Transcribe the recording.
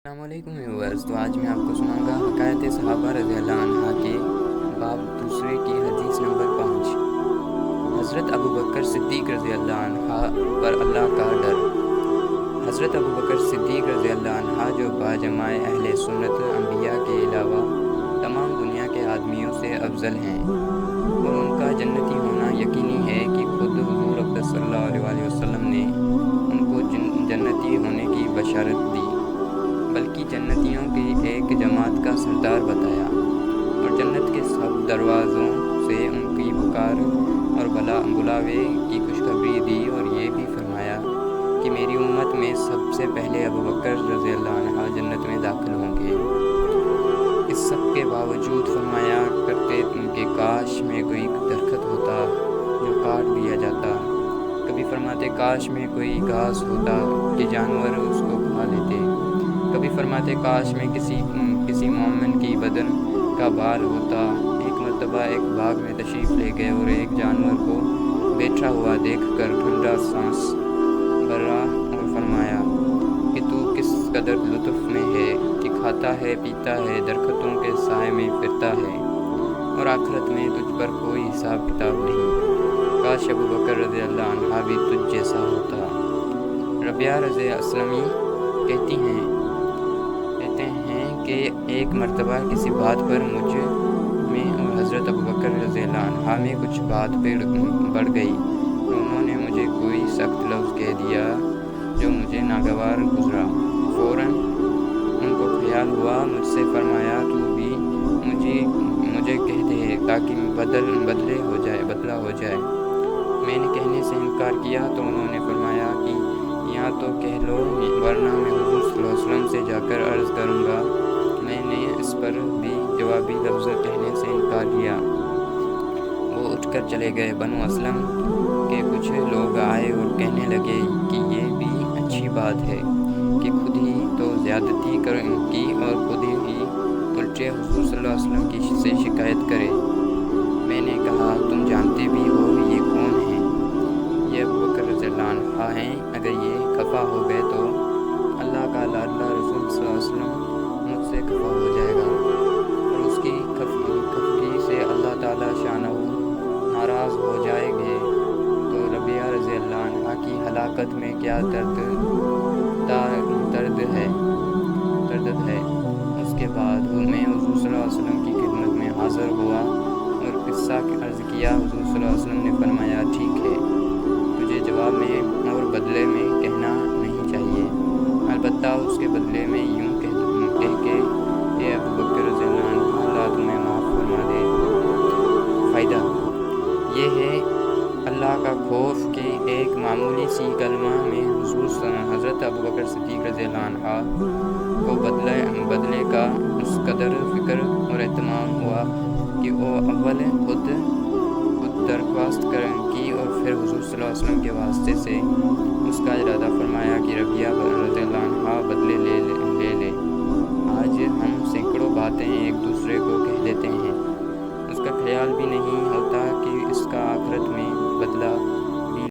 السلام علیکم ویورز، تو آج میں آپ کو سناؤں گا حکایت صحابہ رضی اللہ عنہ کے باب دوسرے کی حدیث نمبر 5۔ حضرت ابوبکر صدیق رضی اللہ عنہ پر اللہ کا ڈر۔ حضرت ابوبکر صدیق رضی اللہ عنہ جو باجماع اہل سنت انبیاء کے علاوہ تمام دنیا کے آدمیوں سے افضل ہیں، اور ان کا جنتی ہونا یقینی ہے کہ خود حضور اقدس صلی اللہ علیہ وسلم نے ان کو جنتی ہونے کی بشارت دی، بلکہ جنتیوں کی ایک جماعت کا سردار بتایا، اور جنت کے سب دروازوں سے ان کی پکار اور بلاوے کی خوشخبری دی، اور یہ بھی فرمایا کہ میری امت میں سب سے پہلے ابوبکر رضی اللہ عنہ جنت میں داخل ہوں گے۔ اس سب کے باوجود فرمایا کرتے کہ کاش میں کوئی درخت ہوتا جو کاٹ دیا جاتا، کبھی فرماتے کاش میں کوئی گھاس ہوتا کہ جانور اس کو کھا لیتے، کبھی فرماتے کاش میں کسی مومن کی بدن کا بال ہوتا۔ ایک مرتبہ ایک باغ میں تشریف لے گئے اور ایک جانور کو بیٹھا ہوا دیکھ کر ٹھنڈا سانس بھرا اور فرمایا کہ تو کس قدر لطف میں ہے کہ کھاتا ہے، پیتا ہے، درختوں کے سائے میں پھرتا ہے، اور آخرت میں تجھ پر کوئی حساب کتاب نہیں۔ کاش ابوبکر رضی اللہ عنہ بھی تجھ جیسا ہوتا۔ ربیہ رضی اسلمی کہتے ہیں کہ ایک مرتبہ کسی بات پر مجھ میں اور حضرت ابوبکر رضی اللہ عنہ میں کچھ بات بڑھ گئی، اور انہوں نے مجھے کوئی سخت لفظ کہہ دیا جو مجھے ناگوار گزرا۔ فوراً ان کو خیال ہوا، مجھ سے فرمایا تو بھی مجھے کہہ دے تاکہ بدلہ ہو جائے۔ میں نے کہنے سے انکار کیا تو انہوں نے فرمایا کہ یا تو کہہ لو ورنہ میں حضور صلی اللہ علیہ وسلم سے جا کر عرض کروں گا۔ میں نے اس پر بھی جوابی لفظ کہنے سے انکار کیا۔ وہ اٹھ کر چلے گئے۔ بنو اسلم کے کچھ لوگ آئے اور کہنے لگے کہ یہ بھی اچھی بات ہے کہ خود ہی تو زیادتی کی اور خود ہی الٹے حضور صلی اللہ علیہ وسلم سے شکایت کرے۔ میں نے کہا تم جانتے بھی ہو یہ کون ہیں؟ یہ ابوبکر رضی اللہ عنہ ہیں۔ اگر یہ خفا ہو گئے تو اللہ کا لاڈلا رسول صلی اللہ علیہ وسلم مجھ سے خفا ہو جائے گا، اور اس کی خفگی سے اللہ تعالیٰ شانہ ناراض ہو جائیں گے، تو ربیہ رضی اللہ عنہ کی ہلاکت میں کیا تردد ہے۔ اس کے بعد میں حضور صلی اللہ علیہ وسلم کی خدمت میں حاضر ہوا اور قصہ عرض کیا۔ حضور صلی اللہ علیہ وسلم نے فرمایا ٹھیک ہے، تجھے جواب میں اور بدلے میں کہنا نہیں چاہیے، البتہ اس کے بدلے میں یوں کہہ کہ اے ابوبکر رضی اللہ عنہ، اللہ تمہیں معاف فرما دے۔ فائدہ یہ ہے اللہ کا خوف کہ ایک معمولی سی کلمہ میں حضرت ابوبکر صدیق رضی اللہ عنہ کو بدلے کا اس قدر فکر اور اہتمام ہوا کہ وہ اول خود درخواست کی اور پھر حضور صلی اللہ علیہ وسلم کے واسطے سے اس کا ارادہ فرمایا کہ ربیہ رضی اللہ عنہ بدلے